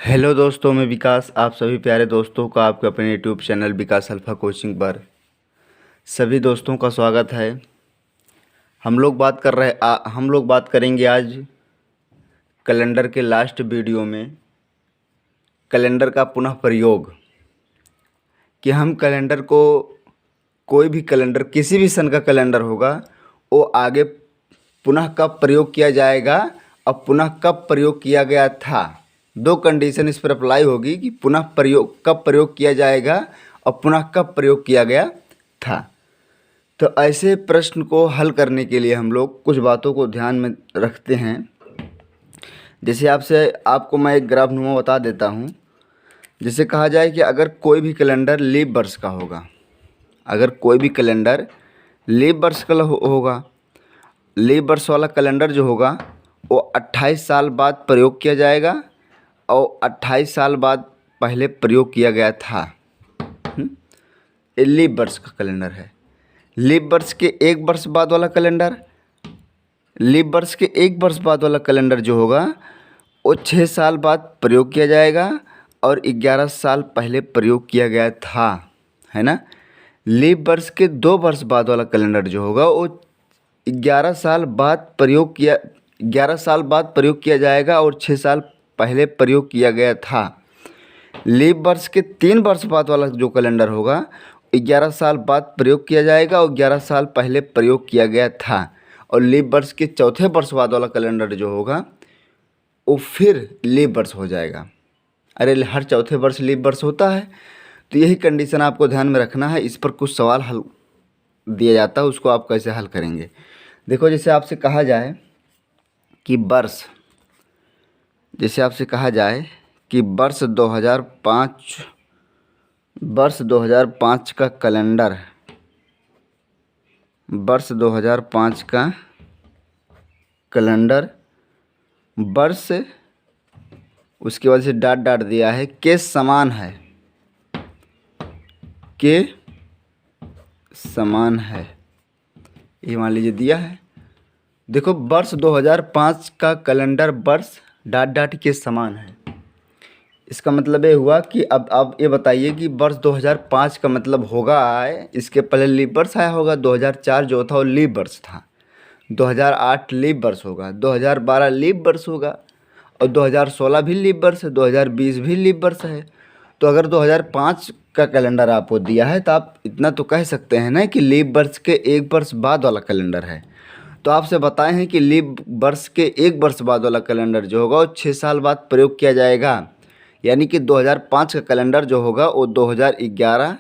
Hello दोस्तों, मैं विकास आप सभी प्यारे दोस्तों का आपके अपने यूट्यूब चैनल विकास अल्फ़ा कोचिंग पर सभी दोस्तों का स्वागत है। हम लोग बात करेंगे आज कैलेंडर के लास्ट वीडियो में कैलेंडर का पुनः प्रयोग कि हम कैलेंडर को कोई भी कैलेंडर किसी भी सन का कैलेंडर होगा वो आगे पुनः कब प्रयोग किया जाएगा और पुनः कब प्रयोग किया गया था। दो कंडीशन इस पर अप्लाई होगी कि पुनः प्रयोग किया जाएगा और पुनः कब प्रयोग किया गया था। तो ऐसे प्रश्न को हल करने के लिए हम लोग कुछ बातों को ध्यान में रखते हैं। जैसे आपको मैं एक ग्राफ नुमा बता देता हूँ। जिसे कहा जाए कि अगर कोई भी कैलेंडर लीप वर्ष का होगा, अगर कोई भी कैलेंडर लीप वर्ष का होगा, लीप वर्ष वाला कैलेंडर जो होगा वो 28 साल बाद प्रयोग किया जाएगा और 28 साल बाद पहले प्रयोग किया गया था। ये लीप वर्ष का कैलेंडर है। लीप वर्ष के एक वर्ष बाद वाला कैलेंडर, लीप वर्ष के एक वर्ष बाद वाला कैलेंडर जो होगा वो 6 साल बाद प्रयोग किया जाएगा और 11 साल पहले प्रयोग किया गया था, है ना। लीप वर्ष के 2 वर्ष बाद वाला कैलेंडर जो होगा वो 11 साल बाद प्रयोग किया जाएगा और 6 साल पहले प्रयोग किया गया था। लीप वर्ष के 3 वर्ष बाद वाला जो कैलेंडर होगा 11 साल बाद प्रयोग किया जाएगा और 11 साल पहले प्रयोग किया गया था। और लीप वर्ष के चौथे वर्ष बाद वाला कैलेंडर जो होगा वो फिर लीप वर्ष हो जाएगा। अरे हर चौथे वर्ष लीप वर्ष होता है। तो यही कंडीशन आपको ध्यान में रखना है। इस पर कुछ सवाल हल दिया जाता है, उसको आप कैसे हल करेंगे। देखो, जैसे आपसे कहा जाए कि वर्ष 2005 का कैलेंडर, वर्ष 2005 का कैलेंडर वर्ष, उसके बाद से डॉट डॉट दिया है, के समान है, ये मान लीजिए दिया है। देखो, वर्ष 2005 का कैलेंडर वर्ष डॉट डॉट के समान है। इसका मतलब ये हुआ कि अब आप ये बताइए कि वर्ष 2005 का मतलब होगा इसके पहले लीप वर्ष आया होगा। 2004 जो था वो लीप वर्ष था, 2008 लीप वर्ष होगा, 2012 लीप वर्ष होगा और 2016 भी लीप वर्ष है, 2020 भी लीप वर्ष है। तो अगर 2005 का कैलेंडर आपको दिया है तो आप इतना तो कह सकते हैं ना कि लीप वर्ष के 1 वर्ष बाद वाला कैलेंडर है। तो आपसे बताए हैं कि लीप वर्ष के 1 वर्ष बाद वाला कैलेंडर जो होगा वो 6 साल बाद प्रयोग किया जाएगा। यानी कि 2005 का कैलेंडर जो होगा वो 2011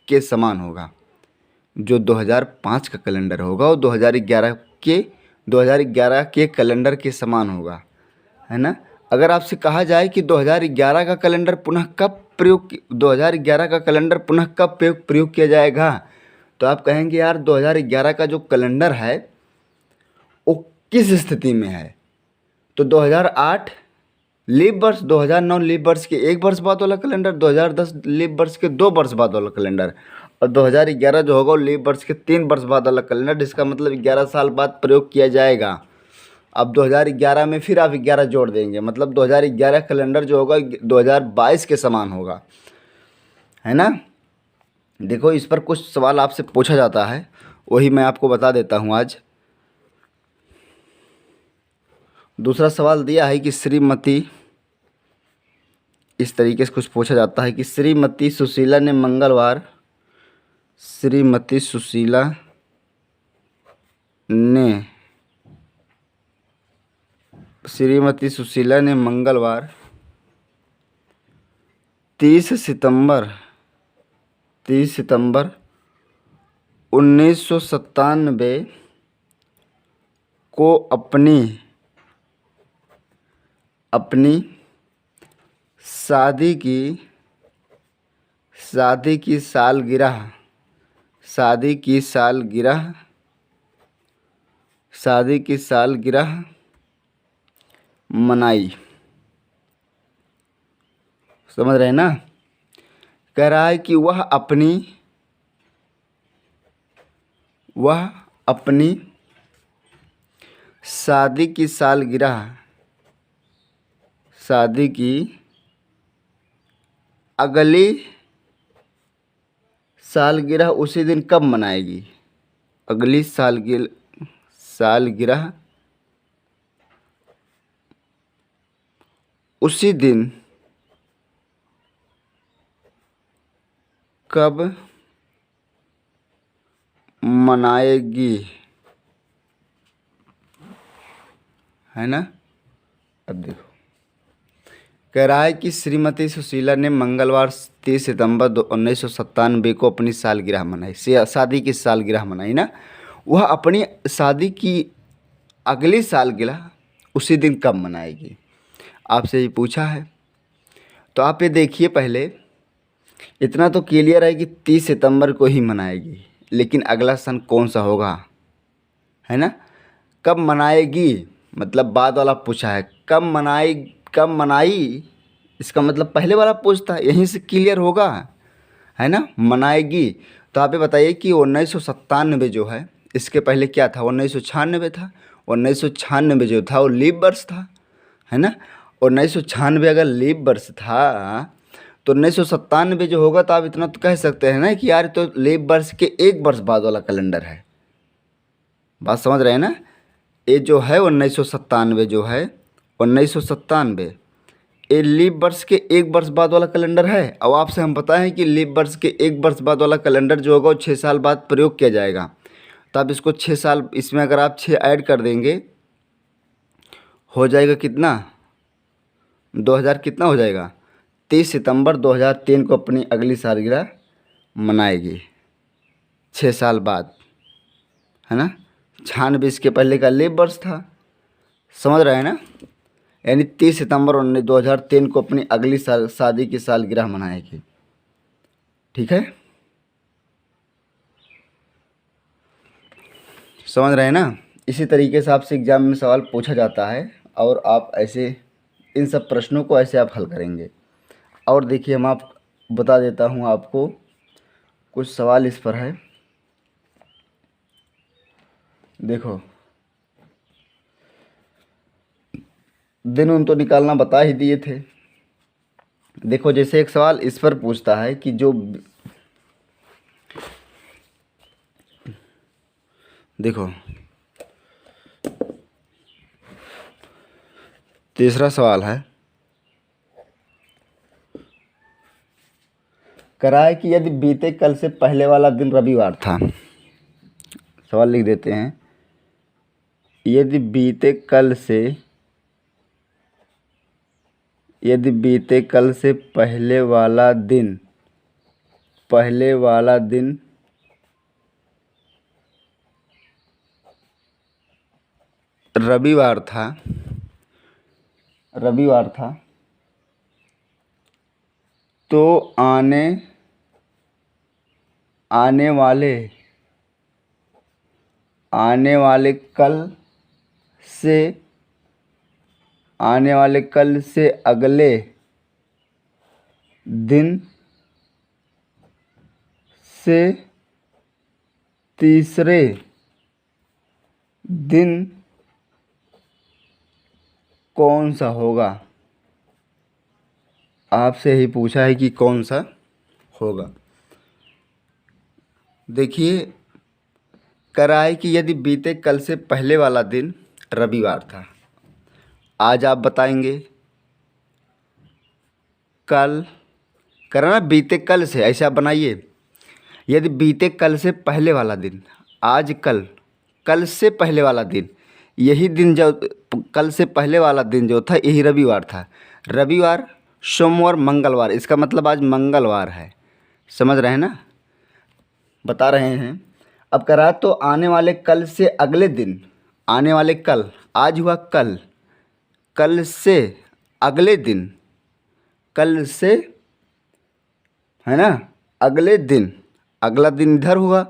के समान होगा। जो 2005 का कैलेंडर होगा वो 2011 के कैलेंडर के समान होगा, है ना। अगर आपसे कहा जाए कि 2011 का कैलेंडर पुनः कब प्रयोग किया जाएगा, तो आप कहेंगे यार 2011 का जो कैलेंडर है वो किस स्थिति में है। तो 2008 लीप वर्ष, 2009 लीप वर्ष के 1 वर्ष बाद वाला कैलेंडर, 2010 लीप वर्ष के 2 वर्ष बाद वाला कैलेंडर और 2011 जो होगा वो लीप वर्ष के 3 वर्ष बाद वाला कैलेंडर, जिसका मतलब 11 साल बाद प्रयोग किया जाएगा। अब 2011 में फिर आप 11 जोड़ देंगे, मतलब 2011 कैलेंडर जो होगा 2022 के समान होगा, है ना। देखो, इस पर कुछ सवाल आपसे पूछा जाता है, वही मैं आपको बता देता हूँ आज। दूसरा सवाल दिया है कि श्रीमती, इस तरीके से कुछ पूछा जाता है कि श्रीमती सुशीला ने मंगलवार मंगलवार 30 सितंबर 1997 को अपनी शादी की सालगिरह मनाई। समझ रहे हैं ना। कह रहा है कि वह अपनी शादी की अगली सालगिरह उसी दिन कब मनाएगी? अगली सालगिरह उसी दिन कब मनाएगी, है ना। अब देखो, कह रहा है कि श्रीमती सुशीला ने मंगलवार 30 सितंबर 1997 को अपनी सालगिरह मनाई, शादी की सालगिरह मनाई ना। वह अपनी शादी की अगली सालगिरह उसी दिन कब मनाएगी, आपसे ये पूछा है। तो आप ये देखिए, पहले इतना तो क्लियर है कि 30 सितंबर को ही मनाएगी, लेकिन अगला सन कौन सा होगा, है ना। कब मनाएगी मतलब बाद वाला पूछा है, कब मनाई इसका मतलब पहले वाला पूछता है, यहीं से क्लियर होगा, है ना। मनाएगी, तो आप ये बताइए कि 1997 जो है, इसके पहले क्या था? 1996 था। 1996 जो था वो लीप वर्ष था, है ना। 1996 अगर लीप वर्ष था तो 1997 जो होगा, तो आप इतना तो कह सकते हैं ना कि यार तो लीप वर्ष के एक वर्ष बाद वाला कैलेंडर है। बात समझ रहे हैं ना। ये जो है 1997 जो है, 1997 ये लीप वर्ष के एक वर्ष बाद वाला कैलेंडर है। अब आपसे हम बताएं कि लीप वर्ष के एक वर्ष बाद वाला कैलेंडर जो होगा वो 6 साल बाद प्रयोग किया जाएगा। तो आप इसको 6 साल, इसमें अगर आप 6 ऐड कर देंगे हो जाएगा कितना, 2000 कितना हो जाएगा, 30 सितंबर 2003 को अपनी अगली सालगिरह मनाएगी, 6 साल बाद, है ना। 96 इसके पहले का लीप वर्ष था, समझ रहे हैं ना। यानी 30 सितंबर 2003 को अपनी अगली शादी की सालगिरह मनाएगी, ठीक है। समझ रहे हैं ना। इसी तरीके से आपसे एग्जाम में सवाल पूछा जाता है, और आप ऐसे इन सब प्रश्नों को ऐसे आप हल करेंगे। और देखिए, हम आप बता देता हूँ आपको, कुछ सवाल इस पर है। देखो, दिन उन तो निकालना बता ही दिए थे। देखो, जैसे एक सवाल इस पर पूछता है कि जो, देखो तीसरा सवाल है, कराए कि यदि बीते कल से पहले वाला दिन रविवार था। सवाल लिख देते हैं, यदि बीते कल से पहले वाला दिन रविवार था, तो आने वाले कल से अगले दिन से तीसरे दिन कौन सा होगा। आपसे ही पूछा है कि कौन सा होगा। देखिए, कराए कि यदि बीते कल से पहले वाला दिन रविवार था, आज आप बताएंगे कल, करना बीते कल से, ऐसे आप बनाइए। यदि बीते कल से पहले वाला दिन, आज कल से पहले वाला दिन, यही दिन जो कल से पहले वाला दिन जो था यही रविवार था। रविवार, सोमवार, मंगलवार, इसका मतलब आज मंगलवार है। समझ रहे हैं ना, बता रहे हैं। अब करा तो आने वाले कल से अगले दिन, आने वाले कल, आज हुआ कल से अगले दिन, कल से, है ना, अगले दिन, अगला दिन इधर हुआ,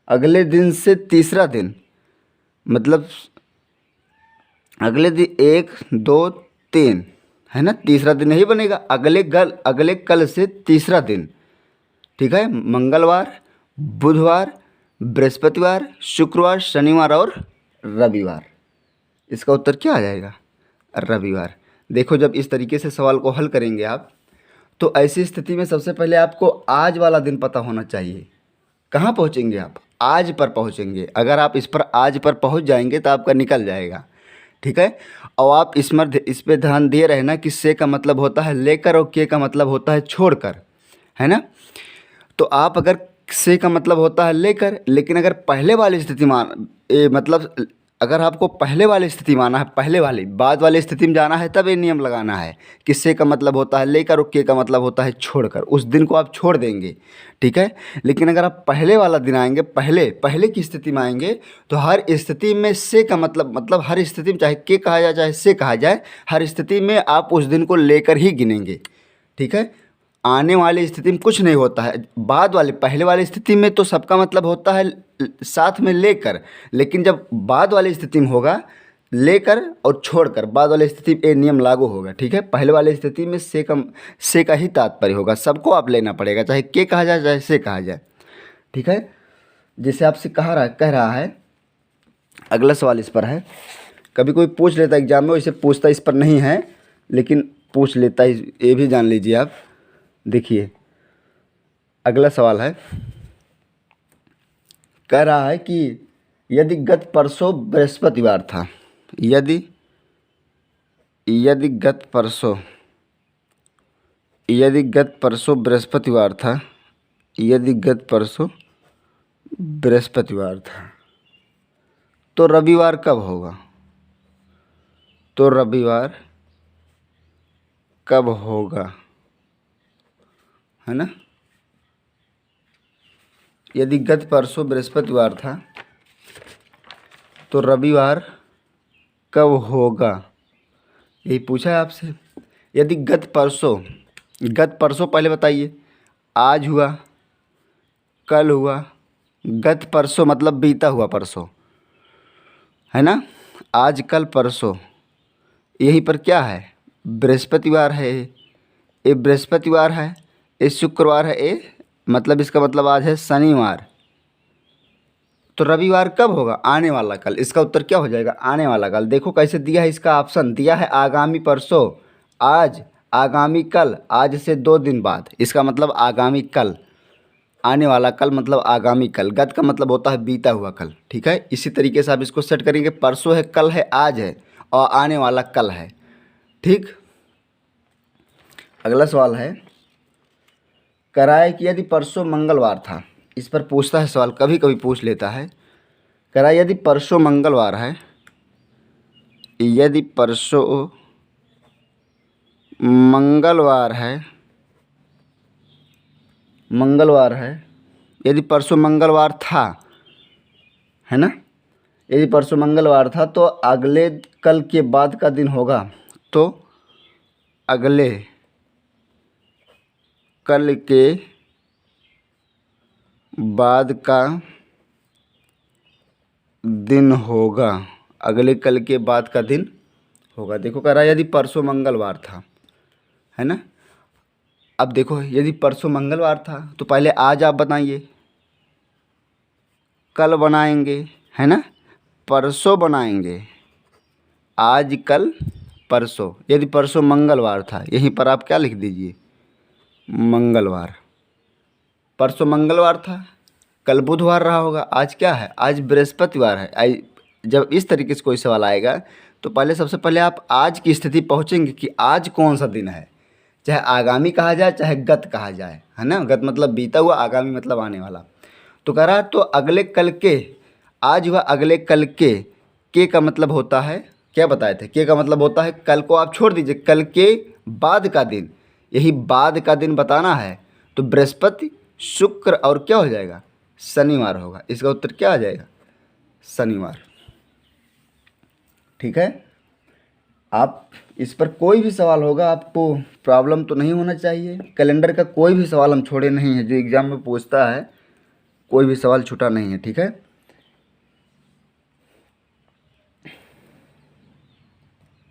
अगले दिन से तीसरा दिन, मतलब अगले दिन 1 2 3, है ना, तीसरा दिन नहीं बनेगा। अगले कल से तीसरा दिन, ठीक है। मंगलवार, बुधवार, बृहस्पतिवार, शुक्रवार, शनिवार और रविवार। इसका उत्तर क्या आ जाएगा, रविवार। देखो, जब इस तरीके से सवाल को हल करेंगे आप, तो ऐसी स्थिति में सबसे पहले आपको आज वाला दिन पता होना चाहिए। कहाँ पहुँचेंगे आप? आज पर पहुँचेंगे। अगर आप इस पर आज पर पहुँच जाएंगे तो आपका निकल जाएगा, ठीक है। और आप इस पे ध्यान दिए रहना कि से का मतलब होता है लेकर और के का मतलब होता है छोड़कर, है ना। तो आप अगर से का मतलब होता है लेकर, लेकिन अगर पहले वाली स्थिति मतलब अगर आपको पहले वाली स्थिति माना है, पहले वाली, बाद वाली स्थिति में जाना है, तब ये नियम लगाना है कि से का मतलब होता है लेकर और के का मतलब होता है छोड़कर। उस दिन को आप छोड़ देंगे, ठीक है। लेकिन अगर आप पहले वाला दिन आएंगे, पहले पहले की स्थिति में आएंगे, तो हर स्थिति में से का मतलब हर स्थिति में, चाहे के कहा जाए चाहे से कहा जाए, हर स्थिति में आप उस दिन को लेकर ही गिनेंगे, ठीक है। आने वाली स्थिति में कुछ नहीं होता है। बाद वाले, पहले वाली स्थिति में तो सबका मतलब होता है साथ में लेकर, लेकिन जब बाद वाली स्थिति में होगा लेकर और छोड़कर, बाद वाली स्थिति में ये नियम लागू होगा, ठीक है। पहले वाली स्थिति में से का ही तात्पर्य होगा, सबको आप लेना पड़ेगा, चाहे के कहा जाए चाहे से कहा जाए, ठीक है। जैसे आपसे कह रहा है, अगला सवाल इस पर है। कभी कोई पूछ लेता है एग्जाम में, वैसे पूछता इस पर नहीं है लेकिन पूछ लेता है, ये भी जान लीजिए आप। देखिए अगला सवाल है, कह रहा है कि यदि गत परसों बृहस्पतिवार था, यदि गत परसों बृहस्पतिवार था, यदि गत परसों बृहस्पतिवार था, तो रविवार कब होगा? तो रविवार कब होगा, है ना। यदि गत परसों बृहस्पतिवार था तो रविवार कब होगा, यही पूछा है आपसे। यदि गत परसों पहले बताइए, आज हुआ, कल हुआ, गत परसों मतलब बीता हुआ परसों, है ना। आज कल परसों, यहीं पर क्या है? बृहस्पतिवार है, ये बृहस्पतिवार है, ये शुक्रवार है, ये मतलब इसका मतलब आज है शनिवार। तो रविवार कब होगा? आने वाला कल। इसका उत्तर क्या हो जाएगा? आने वाला कल। देखो कैसे दिया है, इसका ऑप्शन दिया है आगामी परसों, आज, आगामी कल, आज से 2 दिन बाद, इसका मतलब आगामी कल, आने वाला कल मतलब आगामी कल। गत का मतलब होता है बीता हुआ कल, ठीक है। इसी तरीके से आप इसको सेट करेंगे, परसों है, कल है, आज है और आने वाला कल है, ठीक। अगला सवाल है, कराए कि यदि परसों मंगलवार था, इस पर पूछता है सवाल, कभी कभी पूछ लेता है। कराए यदि परसों मंगलवार है, यदि परसों मंगलवार है, यदि परसों मंगलवार था, है ना, यदि परसों मंगलवार था तो अगले कल के बाद का दिन होगा, तो अगले कल के बाद का दिन होगा, अगले कल के बाद का दिन होगा। देखो कह रहा है यदि परसों मंगलवार था, है ना। अब देखो यदि परसों मंगलवार था तो पहले आज आप बताइए, कल बनाएंगे, है ना, परसों बनाएंगे, आज कल परसों। यदि परसों मंगलवार था, यहीं पर आप क्या लिख दीजिए? मंगलवार। परसों मंगलवार था, कल बुधवार रहा होगा, आज क्या है? आज बृहस्पतिवार है। जब इस तरीके से कोई सवाल आएगा तो पहले सबसे पहले आप आज की स्थिति पहुँचेंगे कि आज कौन सा दिन है, चाहे आगामी कहा जाए चाहे गत कहा जाए, है ना। गत मतलब बीता हुआ, आगामी मतलब आने वाला। तो कह रहा तो अगले कल के, आज हुआ अगले कल के का मतलब होता है, क्या बताए थे? के का मतलब होता है कल को आप छोड़ दीजिए, कल के बाद का दिन, यही बाद का दिन बताना है। तो बृहस्पति, शुक्र और क्या हो जाएगा? शनिवार होगा। इसका उत्तर क्या आ जाएगा? शनिवार, ठीक है। आप इस पर कोई भी सवाल होगा, आपको प्रॉब्लम तो नहीं होना चाहिए। कैलेंडर का कोई भी सवाल हम छोड़े नहीं है, जो एग्ज़ाम में पूछता है कोई भी सवाल छूटा नहीं है, ठीक है।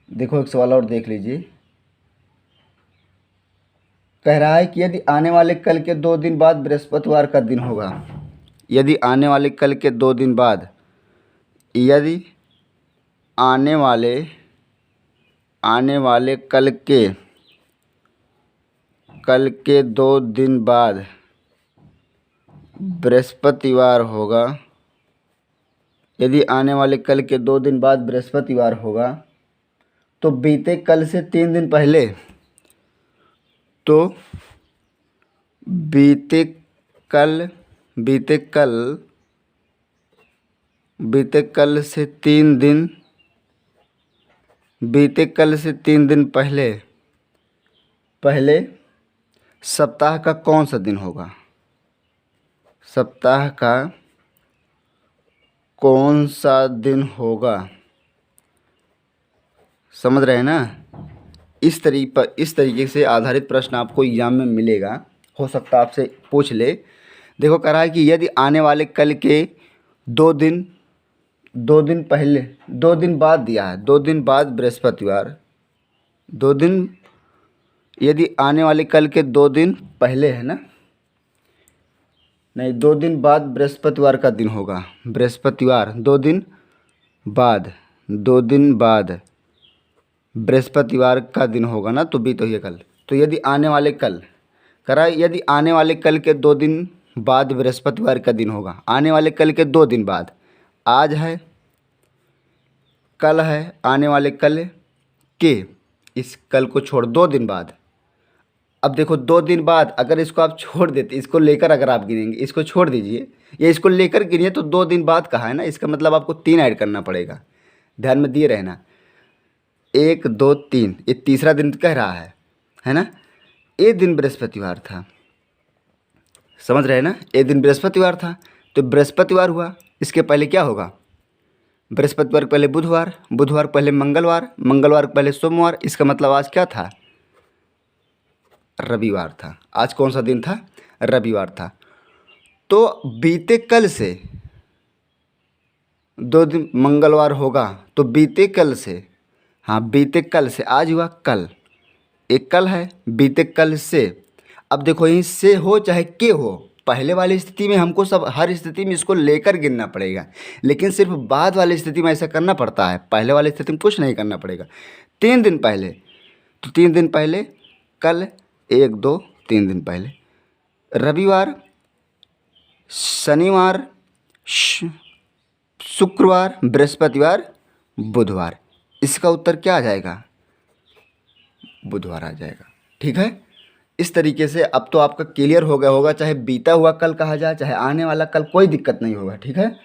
देखो एक सवाल और देख लीजिए, कह रहा है कि यदि आने वाले कल के 2 दिन बाद बृहस्पतिवार का दिन होगा, यदि आने वाले कल के 2 दिन बाद, यदि आने वाले कल के 2 दिन बाद बृहस्पतिवार होगा, यदि आने वाले कल के 2 दिन बाद बृहस्पतिवार होगा तो बीते कल से 3 दिन पहले, तो बीते कल से 3 दिन पहले सप्ताह का कौन सा दिन होगा? सप्ताह का कौन सा दिन होगा? समझ रहे हैं ना? इस तरीके से आधारित प्रश्न आपको एग्जाम में मिलेगा। हो सकता है आपसे पूछ ले। देखो कह रहा है कि यदि आने वाले कल के 2 दिन पहले, 2 दिन बाद दिया है, 2 दिन बाद बृहस्पतिवार, 2 दिन, यदि आने वाले कल के 2 दिन पहले है ना, नहीं 2 दिन बाद बृहस्पतिवार का दिन होगा। बृहस्पतिवार 2 दिन बाद बृहस्पतिवार का दिन होगा ना, तो बीत हुई है कल। तो यदि आने वाले कल, करा यदि आने वाले कल के 2 दिन बाद बृहस्पतिवार का दिन होगा, आने वाले कल के 2 दिन बाद, आज है, कल है, आने वाले कल के, इस कल को छोड़ 2 दिन बाद। अब देखो 2 दिन बाद अगर इसको आप छोड़ देते, इसको लेकर अगर आप गिनेंगे, इसको छोड़ दीजिए या इसको लेकर गिनिए, तो 2 दिन बाद कहा है ना, इसका मतलब आपको 3 ऐड करना पड़ेगा। ध्यान में दिए रहना, 1 2 3, ये तीसरा दिन कह रहा है ना। ये दिन बृहस्पतिवार था, समझ रहे हैं ना? ये दिन बृहस्पतिवार था, तो बृहस्पतिवार हुआ, इसके पहले क्या होगा? बृहस्पतिवार पहले बुधवार, बुधवार पहले मंगलवार, मंगलवार पहले सोमवार, इसका मतलब आज क्या था? रविवार था। आज कौन सा दिन था? रविवार था। तो बीते कल से 2 दिन मंगलवार होगा, तो बीते कल से, हाँ बीते कल से, आज हुआ कल, एक कल है, बीते कल से। अब देखो यहीं से हो चाहे के हो, पहले वाली स्थिति में हमको सब हर स्थिति में इसको लेकर गिनना पड़ेगा, लेकिन सिर्फ बाद वाली स्थिति में ऐसा करना पड़ता है, पहले वाली स्थिति में कुछ नहीं करना पड़ेगा। 3 दिन पहले, तो 3 दिन पहले कल, 1 2 3 दिन पहले, रविवार, शनिवार, शुक्रवार, बृहस्पतिवार, बुधवार। इसका उत्तर क्या आ जाएगा? बुधवार आ जाएगा। ठीक है, इस तरीके से अब तो आपका क्लियर हो गया होगा, चाहे बीता हुआ कल कहा जाए चाहे आने वाला कल, कोई दिक्कत नहीं होगा। ठीक है,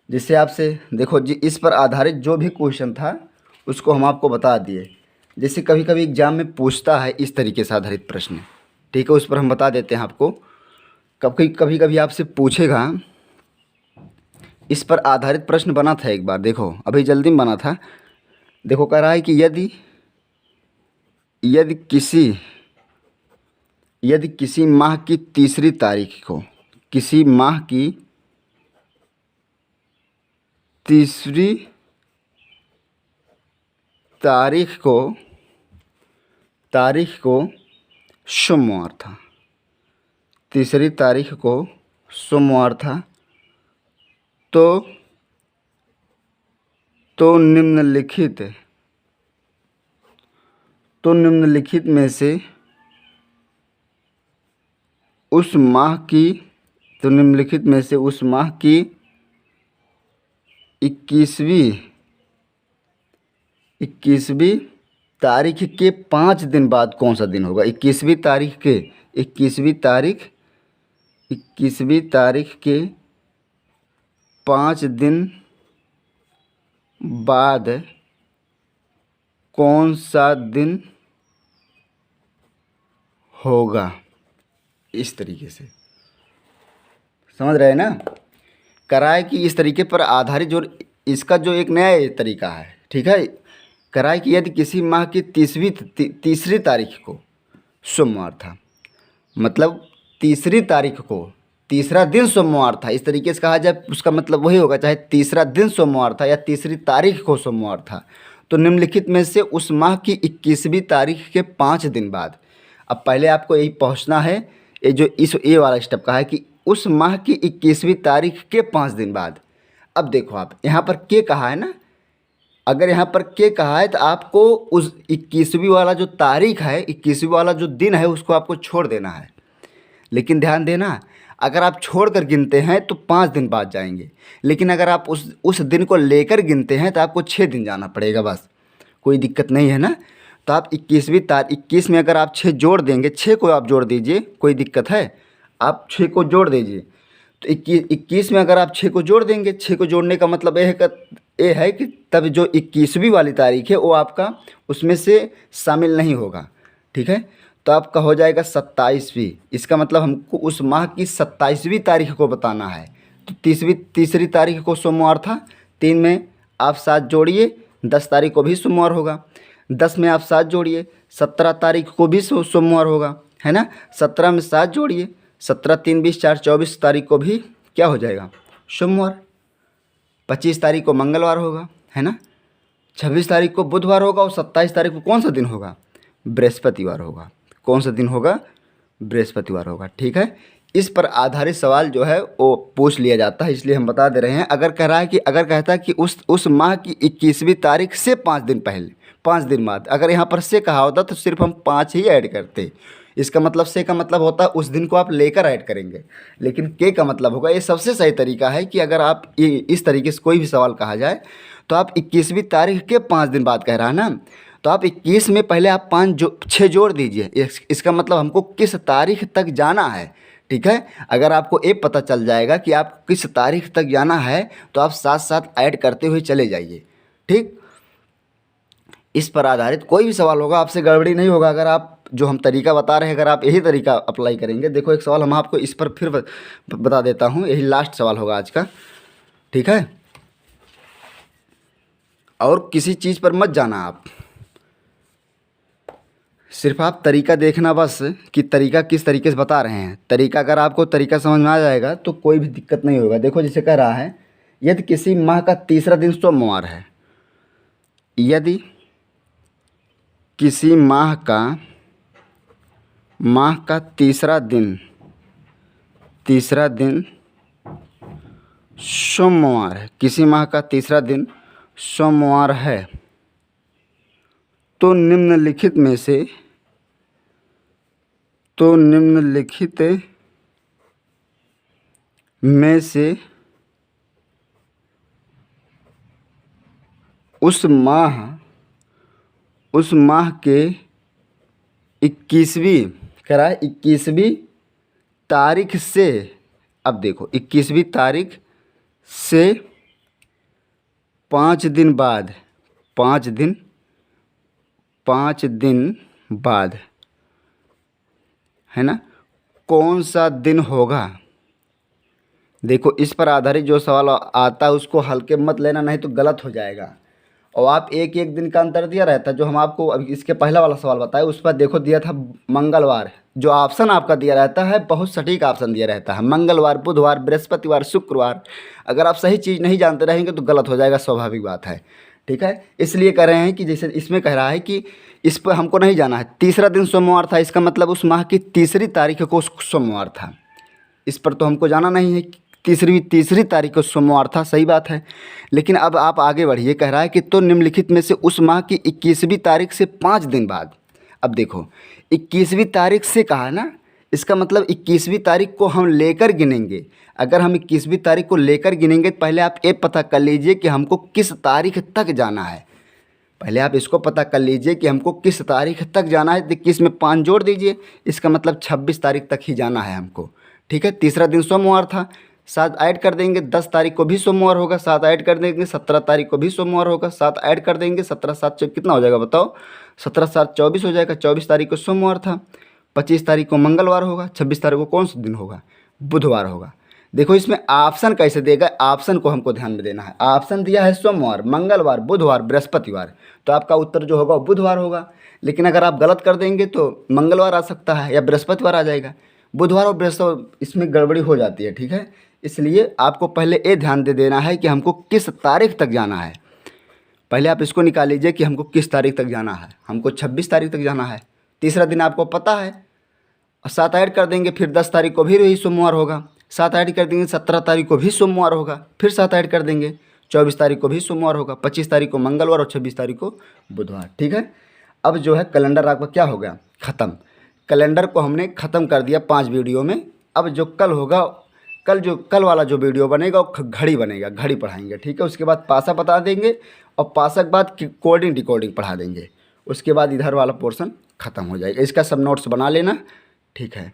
जिससे आपसे देखो जी, इस पर आधारित जो भी क्वेश्चन था उसको हम आपको बता दिए। जैसे कभी कभी एग्जाम में पूछता है इस तरीके से आधारित प्रश्न, ठीक है, उस पर हम बता देते हैं आपको। कभी कभी आपसे पूछेगा, इस पर आधारित प्रश्न बना था एक बार, देखो अभी जल्दी में बना था। देखो कह रहा है कि यदि किसी माह की तीसरी तारीख को, किसी माह की तीसरी तारीख को सोमवार था, तीसरी तारीख को सोमवार था, तो निम्नलिखित में से उस माह की 21वीं तारीख के 5 दिन बाद कौन सा दिन होगा? 21वीं तारीख के 5 दिन बाद कौन सा दिन होगा? इस तरीके से, समझ रहे हैं ना? कराए कि इस तरीके पर आधारित जो इसका जो एक नया तरीका है, ठीक है, कराए कि यदि किसी माह की तीसरी तारीख को सोमवार था, मतलब तीसरी तारीख को तीसरा दिन सोमवार था, इस तरीके से कहा जाए, उसका मतलब वही होगा, चाहे तीसरा दिन सोमवार था या तीसरी तारीख को सोमवार था, तो निम्नलिखित में से उस माह की 21वीं तारीख के 5 दिन बाद। अब पहले आपको यही पहुंचना है, ये वाला स्टेप का है कि उस माह की 21वीं तारीख के 5 दिन बाद। अब देखो आप यहाँ पर के कहा है ना, अगर यहाँ पर के कहा है तो आपको उस 21वीं वाला जो तारीख है, 21वीं वाला जो दिन है, उसको आपको छोड़ देना है। लेकिन ध्यान देना, अगर आप छोड़ कर गिनते हैं तो 5 दिन बाद जाएंगे, लेकिन अगर आप उस दिन को लेकर गिनते हैं तो आपको 6 दिन जाना पड़ेगा। बस कोई दिक्कत नहीं है ना। तो आप 21 में अगर आप 6 जोड़ देंगे, 6 को आप जोड़ दीजिए, कोई दिक्कत है, आप 6 को जोड़ दीजिए। तो 21 में अगर आप 6 को जोड़ देंगे, 6 को जोड़ने का मतलब ये है कि तब जो 21वीं वाली तारीख है वो आपका उसमें से शामिल नहीं होगा। ठीक है, तो आपका हो जाएगा 27वीं। इसका मतलब हमको उस माह की 27वीं तारीख को बताना है। तो तीसरी तारीख को सोमवार था, 3 में आप 7 जोड़िए, 10 तारीख को भी सोमवार होगा। 10 में आप 7 जोड़िए, 17 तारीख को भी सोमवार होगा, है ना। 17 में 7 जोड़िए, 17 3 20 4 24 तारीख को भी क्या हो जाएगा, सोमवार। 25 तारीख को मंगलवार होगा, है ना। 26 तारीख को बुधवार होगा और 27 तारीख को कौन सा दिन होगा, बृहस्पतिवार होगा। कौन सा दिन होगा, बृहस्पतिवार होगा। ठीक है, इस पर आधारित सवाल जो है वो पूछ लिया जाता है, इसलिए हम बता दे रहे हैं। अगर कहता है कि उस माह की 21वीं तारीख से 5 दिन पहले, 5 दिन बाद, अगर यहाँ पर से कहा होता तो सिर्फ हम 5 ही ऐड करते। इसका मतलब से का मतलब होता है उस दिन को आप लेकर ऐड करेंगे, लेकिन के का मतलब होगा। ये सबसे सही तरीका है कि अगर आप इस तरीके से कोई भी सवाल कहा जाए तो आप 21वीं तारीख के 5 दिन बाद कह रहा है ना, तो आप 21 में पहले आप 6 जोड़ दीजिए। इसका मतलब हमको किस तारीख तक जाना है। ठीक है, अगर आपको ये पता चल जाएगा कि आप किस तारीख तक जाना है तो आप साथ साथ ऐड करते हुए चले जाइए। ठीक, इस पर आधारित कोई भी सवाल होगा, आपसे गड़बड़ी नहीं होगा अगर आप जो हम तरीका बता रहे हैं अगर आप यही तरीका अप्लाई करेंगे। देखो एक सवाल हम आपको इस पर फिर बता देता हूँ, यही लास्ट सवाल होगा आज का। ठीक है, और किसी चीज़ पर मत जाना आप, सिर्फ आप तरीका देखना बस कि तरीका किस तरीके से बता रहे हैं। तरीका अगर आपको तरीका समझ में आ जाएगा तो कोई भी दिक्कत नहीं होगा। देखो जैसे कह रहा है, यदि किसी माह का तीसरा दिन सोमवार है, यदि किसी माह का तीसरा दिन सोमवार है, किसी माह का तीसरा दिन सोमवार है, तो निम्नलिखित में से उस माह के 21वीं तारीख से, अब देखो 21वीं तारीख से 5 दिन बाद है ना, कौन सा दिन होगा। देखो इस पर आधारित जो सवाल आता है उसको हल्के मत लेना, नहीं तो गलत हो जाएगा। और आप एक दिन का अंतर दिया रहता है, जो हम आपको अभी इसके पहला वाला सवाल बताए उस पर देखो दिया था मंगलवार। जो ऑप्शन आपका दिया रहता है बहुत सटीक ऑप्शन दिया रहता है, मंगलवार, बुधवार, बृहस्पतिवार, शुक्रवार। अगर आप सही चीज़ नहीं जानते रहेंगे तो गलत हो जाएगा, स्वाभाविक बात है। ठीक है, इसलिए कह रहे हैं कि जैसे इसमें कह रहा है कि इस पर हमको नहीं जाना है। तीसरा दिन सोमवार था, इसका मतलब उस माह की तीसरी तारीख को सोमवार था। इस पर तो हमको जाना नहीं है, तीसरी तारीख को सोमवार था, सही बात है। लेकिन अब आप आगे बढ़िए, कह रहा है कि तो निम्नलिखित में से उस माह की 21वीं तारीख से 5 दिन बाद। अब देखो 21वीं तारीख से कहा ना, इसका मतलब 21वीं तारीख को हम लेकर गिनेंगे। अगर हम 21वीं तारीख को लेकर गिनेंगे तो पहले आप ये पता कर लीजिए कि हमको किस तारीख तक जाना है। पहले आप इसको पता कर लीजिए कि हमको किस तारीख तक जाना है। 21 में 5 जोड़ दीजिए, इसका मतलब 26 तारीख तक ही जाना है हमको। ठीक है, तीसरा दिन सोमवार था, 7 ऐड कर देंगे, 10 तारीख को भी सोमवार होगा, 7 ऐड कर देंगे, 17 तारीख को भी सोमवार होगा, 7 ऐड कर देंगे, 17 7 कितना हो जाएगा बताओ, 17 7 24 हो जाएगा। 24 तारीख को सोमवार था, 25 तारीख को मंगलवार होगा, 26 तारीख को कौन सा दिन होगा, बुधवार होगा। देखो इसमें ऑप्शन कैसे देगा, ऑप्शन को हमको ध्यान में देना है। ऑप्शन दिया है सोमवार, मंगलवार, बुधवार, बृहस्पतिवार, तो आपका उत्तर जो होगा बुधवार होगा। लेकिन अगर आप गलत कर देंगे तो मंगलवार आ सकता है या बृहस्पतिवार आ जाएगा। बुधवार और बृहस्पति इसमें गड़बड़ी हो जाती है। ठीक है, इसलिए आपको पहले ये ध्यान दे देना है कि हमको किस तारीख तक जाना है। पहले आप इसको निकाल लीजिए कि हमको किस तारीख तक जाना है। हमको 26 तारीख तक जाना है, तीसरा दिन आपको पता है। और 7 ऐड कर देंगे, फिर 10 तारीख को भी वही सोमवार होगा, 7 ऐड कर देंगे, 17 तारीख को भी सोमवार होगा, फिर 7 ऐड कर देंगे, 24 तारीख को भी सोमवार होगा, 25 तारीख को मंगलवार और 26 तारीख को बुधवार। ठीक है, अब जो है कैलेंडर आपका क्या हो गया, ख़त्म। कैलेंडर को हमने ख़त्म कर दिया 5 वीडियो में। अब जो कल होगा, कल वाला जो वीडियो बनेगा वो घड़ी बनेगा, घड़ी पढ़ाएंगे। ठीक है, उसके बाद पासा बता देंगे और पासा के बाद कोडिंग डिकोडिंग पढ़ा देंगे। उसके बाद इधर वाला पोर्शन ख़त्म हो जाएगा। इसका सब नोट्स बना लेना। ठीक है।